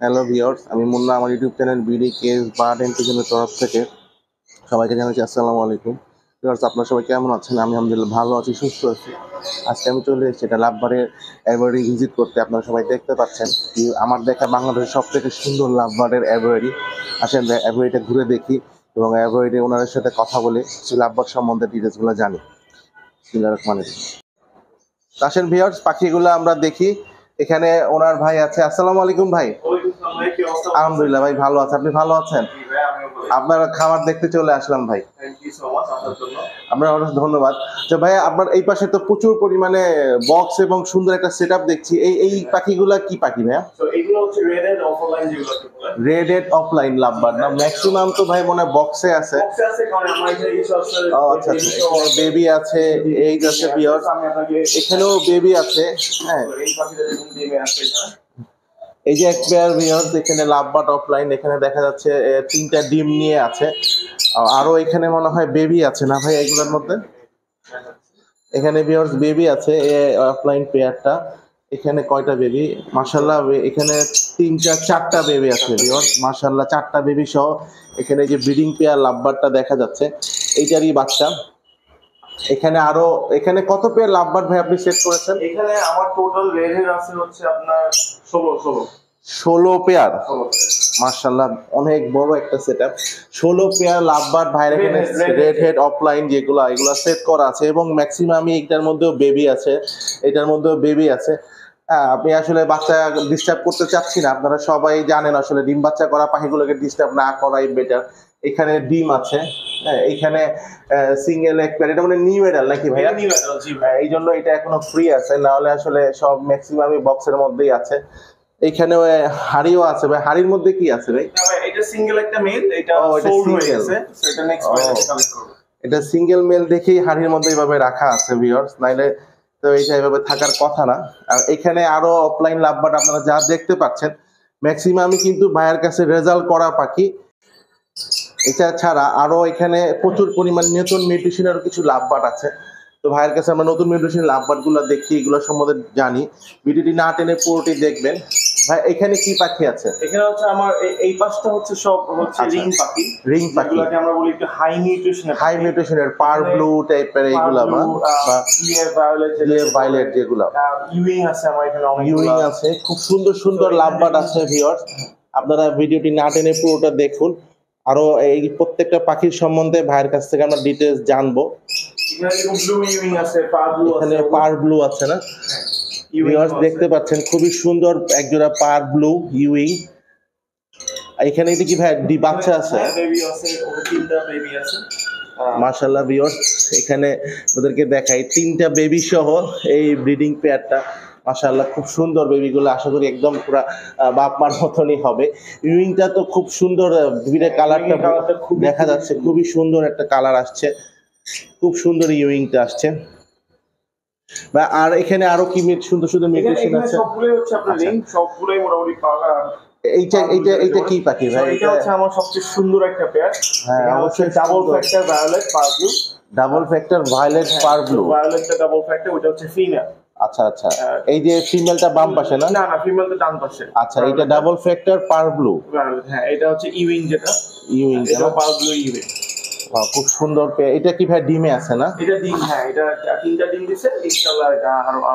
Hello viewers, আমি মুন্না। আমার YouTube channel বিডি কেস বার্ড এন্টিজেনের তরফ থেকে সবাইকে জানাচ্ছি আসসালামু আলাইকুম। ভিউয়ার্স, আপনারা সবাই কেমন আছেন? আমি আলহামদুলিল্লাহ ভালো আছি, সুস্থ আছি। আজকে আমি চলে এসেছি এটা লাভবার্ডের অ্যাভিয়ারি ভিজিট করতে। আপনারা সবাই দেখতে পাচ্ছেন কি আমার দেখা বাংলাদেশের সব থেকে সুন্দর লাভবার্ডের অ্যাভিয়ারি। আসেন অ্যাভিয়ারিটা ঘুরে দেখি এবং অ্যাভিয়ারি ওনাদের সাথে কথা বলে লাভবার্ড সম্বন্ধে ডিটেলসগুলো জানি। মানে আসেন ভিউয়ার্স, পাখিগুলো আমরা দেখি। এখানে ওনার ভাই আছে। আসসালামু আলাইকুম ভাই। আলহামদুলিল্লাহ ভাই, ভালো আছে। আপনি ভালো আছেন? আপনার খাবার দেখতে চলে আসলাম ভাই। আপনার অনেক ধন্যবাদ। তো ভাই, আপনার এই পাশে তো প্রচুর পরিমাণে বক্স এবং সুন্দর একটা সেটআপ দেখছি। এই পাখিগুলা কি পাখি ভাইয়া? এগুলো হচ্ছে রেড হেড অফলাইন লাভবার্ড না? ম্যাক্সিমাম তো ভাই মনে হয় বক্সে আছে। ও আচ্ছা আচ্ছা, এখানে বেবি আছে, এই আছে ভিউয়ার্স, এখানেও বেবি আছে। হ্যাঁ, এই যে এক পেয়ার ভিউয়ার্স, এখানে লাভবার্ড অফলাইন। এখানে দেখা যাচ্ছে 3টা ডিম নিয়ে আছে। আরো এখানে মনে হয় বেবি আছে না ভাই এগুলোর মধ্যে? এখানে ভিউয়ার্স বেবি আছে অফলাইন পেয়ারটা। এখানে কয়টা বেবি? মাশাআল্লাহ, এখানে 4টা বেবি আছে ভিউয়ার্স। মাশাআল্লাহ, 4টা বেবি সহ এখানে যে ব্রিডিং পেয়ার লাভবার্ডটা দেখা যাচ্ছে, এইটারই বাচ্চা। এখানে কত পেয়ার লাভবার্ড ভাই আপনি সেট করেছেন? এখানে আমার টোটাল রেড হেড আছে হচ্ছে আপনার 16 পেয়ার। মাশাআল্লাহ, অনেক বড় একটা সেটআপ। 16 পেয়ার লাভবার্ড ভাইয়ের এখানে রেড হেড অফলাইন এগুলা সেট করা আছে এবং ম্যাক্সিমাম এটার মধ্যেও বেবি আছে, এটার মধ্যেও বেবি আছে। আপনি আসলে বাচ্চা ডিস্টার্ব করতে চাচ্ছি না। আপনারা সবাই জানেন আসলে ডিম বাচ্চা করা পাখিগুলোকে ডিস্টার্ব না করাই বেটার। এখানে ডিম আছে, এইখানে সিঙ্গেল এক পেয়ার। এটা মানে নিউ এডাল নাকি ভাইয়া? নিউ এডাল, জি ভাই। এই জন্য এটা এখনো ফ্রি আছে, না হলে আসলে সব ম্যাক্সিমামই বক্সের মধ্যেই আছে। এইখানে হাড়িও আছে ভাই। হাড়ির মধ্যে কি আছে ভাই? এটা সিঙ্গেল একটা মেল, এটা সোল্ড হয়ে গেছে, সেটা নেক্সট বাইরে কালেক্ট করব। এটা সিঙ্গেল মেল দেখেই হাড়ির মধ্যে এইভাবে রাখা আছে ভিউয়ার্স, নাইলে তো এইটা এইভাবে থাকার কথা না। আর এখানে আরো অফলাইন লাভবার্ড আপনারা যা দেখতে পাচ্ছেন ম্যাক্সিমামই কিন্তু ভাইয়ের কাছে রেজাল্ট করা পাখি। এটা ছাড়া আরো এখানে প্রচুর পরিমাণ নতুন মিউটেশনের কিছু লাভবার্ড আছে। তো ভাইয়ের কাছে আমরা নতুন মিউটেশন লাভবার্ড গুলো দেখি, এগুলো সম্বন্ধে জানি। ভিডিওটি না টেনে পুরোটি দেখবেন। ভাই, এখানে কি পাখি আছে? এখানে হচ্ছে আমার এই পাশটা হচ্ছে সব হচ্ছে রিং পাখিগুলোকে আমরা বলি একটু হাই মিউটেশনের পারব্লু টাইপের এইগুলা, বা ভায়োলেট যেগুলো। ইউইং আছে আমার এখানে, ইউইং আছে। খুব সুন্দর সুন্দর লাভবার্ড আছে ভিউয়ার্স। আপনারা ভিডিওটি না টেনে পুরোটা দেখুন। আরো এই প্রত্যেকটা পাখির সম্বন্ধে ভাইয়ের কাছ থেকে আমরা ডিটেইলস জানবো। এখানে পারব্লু আছে না? ভিউয়ার্স দেখতে পাচ্ছেন খুবই সুন্দর একজোড়া পারব্লু ইউইং। এখানে এটা কি ভাই বাচ্চা আছে? মাশাআল্লাহ ভিউয়ার্স, এখানে ওদেরকে দেখাই 3টা বেবি সহ এই ব্রিডিং পেয়ারটা। মাশাআল্লাহ, খুব সুন্দর বেবিগুলো। আশা করি একদম পুরা বাপ মার মতনই হবে। ইউইংটা তো খুব সুন্দর, কালারটা দেখা যাচ্ছে, খুবই সুন্দর একটা কালার আসছে, খুব সুন্দর ইউইংটা আসছে। আর এখানে আরো কি সুন্দর সুন্দর মিউটেশন আছে? সবগুলোই হচ্ছে আপনার রিং, সবগুলোই মোটামুটি পাওয়া। এইটা কি পাখি ভাই? এটা হচ্ছে আমার সবচেয়ে সুন্দর একটা পেয়ার। হ্যাঁ, অবশ্যই ডাবল ফ্যাক্টর ভায়োলেট পারব্লু। ডাবল ফ্যাক্টর ভায়োলেট পারব্লু, ভায়োলেটটা ডাবল ফ্যাক্টর, ওটা হচ্ছে ফিমেল। আচ্ছা আচ্ছা, এই যে ফিমেলটা বাম পাশে না? না, ফিমেলটা ডান পাশে। আচ্ছা, এটা ডাবল ফ্যাক্টর পারব্লু। হ্যাঁ, এটা হচ্ছে ইউইং, যেটা ইউইং, এটা পারব্লু ইউইং। খুব সুন্দর পেয়ার। এটা কি ভাই ডিমে আছে না? এটা ডিম, হ্যাঁ, এটা 3টা ডিম দিছে। ইনশাআল্লাহ এটা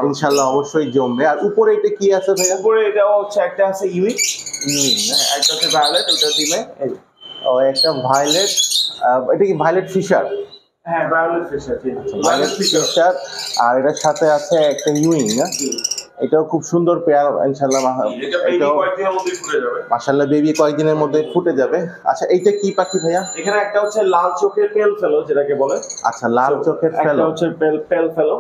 ইনশাআল্লাহ অবশ্যই জমবে। আর উপরে এটা কি আছে ভাই? উপরে এটা হচ্ছে একটা আছে ইউইং, একটা আছে ভায়োলেট, ওটা ডিমে। একটা ভায়োলেট। এটা কি ভায়োলেট ফিশার? হ্যাঁ, ভায়োলেট ফিশার, ভায়োলেট ফিশার। আর এটার সাথে আছে একটা ইউইং না? এটাও খুব সুন্দর পেয়ার ইনশাআল্লাহ। এটাও কয়েকদিনের মধ্যে ফুটে যাবে। মাশাআল্লাহ, বেবি কয়েকদিনের মধ্যে ফুটে যাবে। আচ্ছা, এইটা কি পাখি ভাইয়া? এখানে একটা হচ্ছে লাল চোখের পেল ফেলো, যেটাকে বলে। আচ্ছা, লাল চোখের ফেলো, একটা হচ্ছে পেল ফেলো।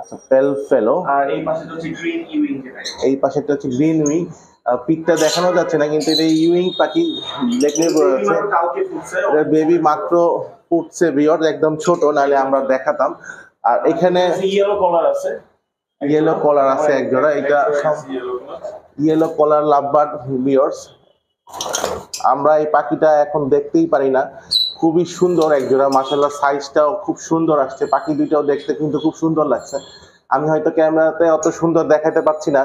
আচ্ছা, পেল ফেলো। আর এই পাশেটা হচ্ছে গ্রিন ইউইং, যেটা এই পাশেটা হচ্ছে গ্রিন উইং। পিকটা দেখানো যাচ্ছে না, কিন্তু এটা ইউইং পাখি দেখলে বোঝা যাচ্ছে। কালকে ফুটছে, এটা বেবি মাত্র ফুটছে ভিউয়ার্স, একদম ছোট, নাহলে আমরা দেখাতাম। আর এখানে ইয়েলো কলার আছে, ইয়েলো কলার আছে এক জোড়া। এটা ইয়েলো কলার লাভবার্ড ভিউয়ার্স। আমরা এই পাখিটা এখন দেখতেই পারি না, খুবই সুন্দর এক জোড়া। মাশাআল্লাহ, সাইজটাও খুব সুন্দর আসছে। পাখি দুইটাও দেখতে কিন্তু খুব সুন্দর লাগছে। আমি হয়তো ক্যামেরাতে অত সুন্দর দেখাতে পারছি না,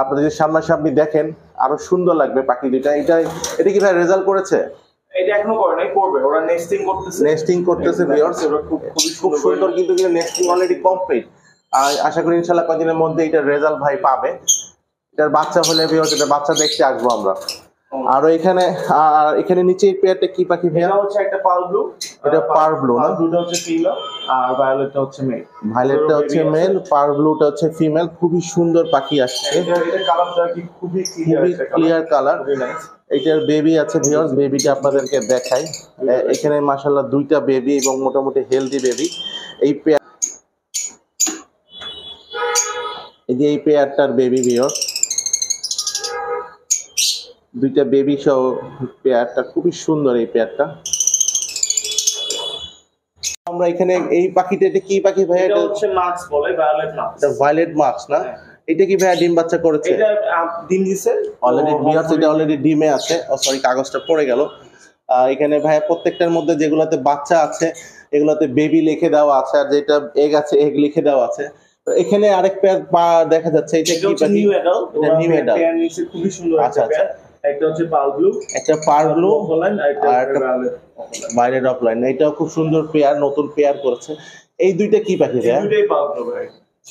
আপনারা যদি সামনাসামনি দেখেন আরো সুন্দর লাগবে পাখি দুইটা। এটা কি ভাই রেজাল্ট করেছে? এটা এখনো করে নাই, করবে, ওরা নেস্টিং করতেছে ভিউয়ার্স। খুব সুন্দর কিন্তু নেস্টিং অলরেডি কমপ্লিট। আর আশা করি ইনশাআল্লাহ কয়েকদিনের মধ্যে এটার রেজাল্ট ভাই পাবে। এটার বাচ্চা হলে ভিউয়ার্স এটা বাচ্চা দেখতে আসবো আমরা। আর এখানে নিচে এই পেয়ারটা কি পাখি ভাইয়া? এটা হচ্ছে একটা পার্বলু। এটা পার্বলু না? দুটো হচ্ছে ফিমেল আর ভায়োলেটটা হচ্ছে মেল। ভায়োলেটটা হচ্ছে মেল, পার্বলুটা হচ্ছে ফিমেল। খুবই সুন্দর পাখি আসছে। এটা কালারটা কি খুবই ক্লিয়ার কালার। এটার বেবি আছে ভিউয়ার্স, বেবিটা আপনাদেরকে দেখাই। এখানে মাশাআল্লাহ দুইটা বেবি এবং মোটামুটি হেলদি বেবি। এই পেয়ারটার বেবি ভিউয়ার্স, দুইটা বেবি সহ পেয়ারটা খুবই সুন্দর। এই পেয়ারটা আমরা এখানে এই পাখিটা, এটা কি পাখি ভাই? এটা হচ্ছে মাক্স বলে, ভায়োলেট মাক্স। এটা ভায়োলেট মাক্স না? এটা কি ভাই ডিম বাচ্চা করেছে? এটা ডিম দিছে অলরেডি ভিউয়ার্স, এটা অলরেডি ডিমে আছে। সরি কাগজটা পড়ে গেল। এখানে ভাই প্রত্যেকটার মধ্যে যেগুলোতে বাচ্চা আছে এগুলোতে বেবি লিখে দেওয়া আছে, আর যেটা এগ আছে এগ লিখে দেওয়া আছে। তো এখানে আরেক পেয়ার দেখা যাচ্ছে। এটা কি পাখি? New adult. এটা নিউ অ্যাডাল্ট। পেয়ার নিচে খুবই সুন্দর আচ্ছা আচ্ছা। একটা হচ্ছে পার্বলু, একটা পার্বলু আর একটা ভায়োলেট অফলাইন। এটাও খুব সুন্দর পেয়ার, নতুন পেয়ার করেছে। এই দুইটা কি পাখি ভাই? দুইটাই পার্বলু ভাই।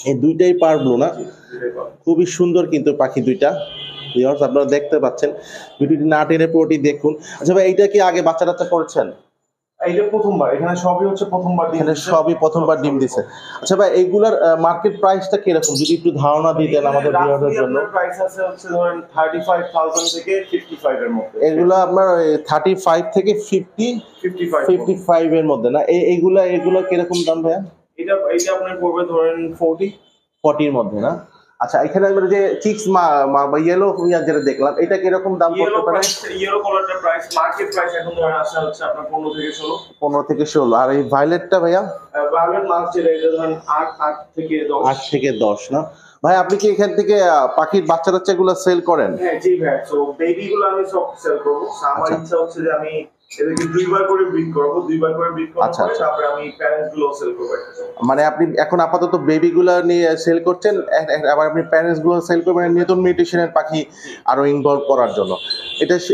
এই দুইটাই পার্বলু না? খুবই সুন্দর কিন্তু পাখি দুইটা ভিউয়ার্স, আপনারা দেখতে পাচ্ছেন। ভিডিওটি না টেনে পুরোটি দেখুন। আচ্ছা ভাই, এইটা কি আগে বাচ্চা টাচ্চা করেছেন? এইটা প্রথমবার, এখানে সবই হচ্ছে প্রথমবার ডিম। এখানে সবই প্রথমবার ডিম দিছে। আচ্ছা ভাই, এইগুলার মার্কেট প্রাইসটা কি রকম যদি একটু ধারণা দিতেন আমাদের ভিউয়ারদের জন্য? প্রাইস আছে হচ্ছে ধরেন 35,000 থেকে 55 এর মধ্যে। এগুলো আপনার 35 থেকে 55 এর মধ্যে না? এগুলো কিরকম দাম ভাইয়া? এটা আপনার পড়বে ধরেন 40 এর মধ্যে না? আচ্ছা, এখানে আমরা যে চিক্স ইয়েলো যেটা দেখলাম, এটা কিরকম দাম পড়তে পারে? ইয়েলো কালারটার প্রাইস মার্কেট প্রাইস এখন ধরেন আসা হচ্ছে আপনার 15 থেকে 16। আর এই ভায়োলেটটা ভাইয়া? ভায়োলেট মার্ক যেটা, এটা ধরেন 8 থেকে 10 না? ভাই আপনি কি এখান থেকে পাখির বাচ্চা টাচ্চাগুলো সেল করেন? হ্যাঁ জি ভাই। সো বেবিগুলো আমি সব সেল করব। আমার ইচ্ছা হচ্ছে যে আমি এদেরকে দুইবার করে ব্রিড করব, করার পরে তারপরে আমি প্যারেন্টস গুলো সেল করব। মানে আপনি এখন আপাতত বেবিগুলো নিয়ে সেল করছেন, আবার আপনি প্যারেন্টস গুলো সেল করবেন নতুন মিউটেশনের পাখি আরো ইনভলভ করার জন্য।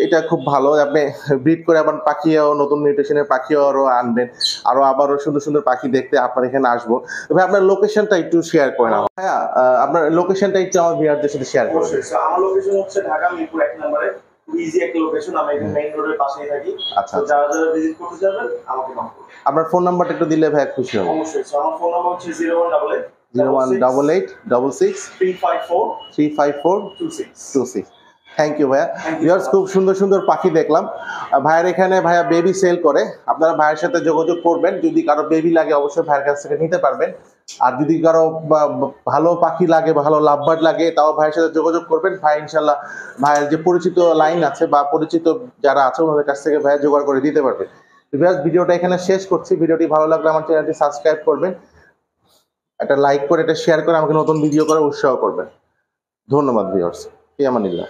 এটা খুব ভালো। আপনি ব্রিড করে আবার পাখিও নতুন মিউটেশনের পাখিও আরো আনবেন, আবারও সুন্দর সুন্দর পাখি দেখতে আপনার এখানে আসবো। তবে আপনার লোকেশনটা একটু শেয়ার করেন। হ্যাঁ, আপনার লোকেশনটা একটু আমার ভিউয়ারদের সাথে শেয়ার করুন। আমার লোকেশন হচ্ছে ঢাকা মিরপুর 1 নম্বরে। ইজি একটা লোকেশন, আমি এখানে মেইন রোডের পাশেই থাকি। আচ্ছা, তো যারা ভিজিট করতে যাবেন আমাকে নক করুন। আপনার ফোন নাম্বারটা একটু দিলে ভাই খুশি হব। অবশ্যই। আমার ফোন নাম্বার হচ্ছে 01886635435426। থ্যাংক ইউ ভাইয়া। ভিউয়ার্স, খুব সুন্দর সুন্দর পাখি দেখলাম। ভাইয়ের এখানে ভাইয়া বেবি সেল করে। আপনারা ভাইয়ের সাথে যোগাযোগ করবেন, যদি কারো বেবি লাগে অবশ্যই ভাইয়ের কাছ থেকে নিতে পারবেন। আর যদি কারো ভালো পাখি লাগে, ভালো লাভবার্ড লাগে, তাও ভাইয়ের সাথে যোগাযোগ করবেন। ভাই ইনশাল্লাহ ভাইয়ের যে পরিচিত লাইন আছে বা পরিচিত যারা আছে ওনাদের কাছ থেকে ভাইয়া জোগাড় করে দিতে পারবে। ভিডিওটা এখানে শেষ করছি। ভিডিওটি ভালো লাগলে আমার চ্যানেলটি সাবস্ক্রাইব করবেন, একটা লাইক করে এটা শেয়ার করে আমাকে নতুন ভিডিও করে উৎসাহ করবেন। ধন্যবাদ ভিউয়ার্স। ফি আমানিল্লাহ।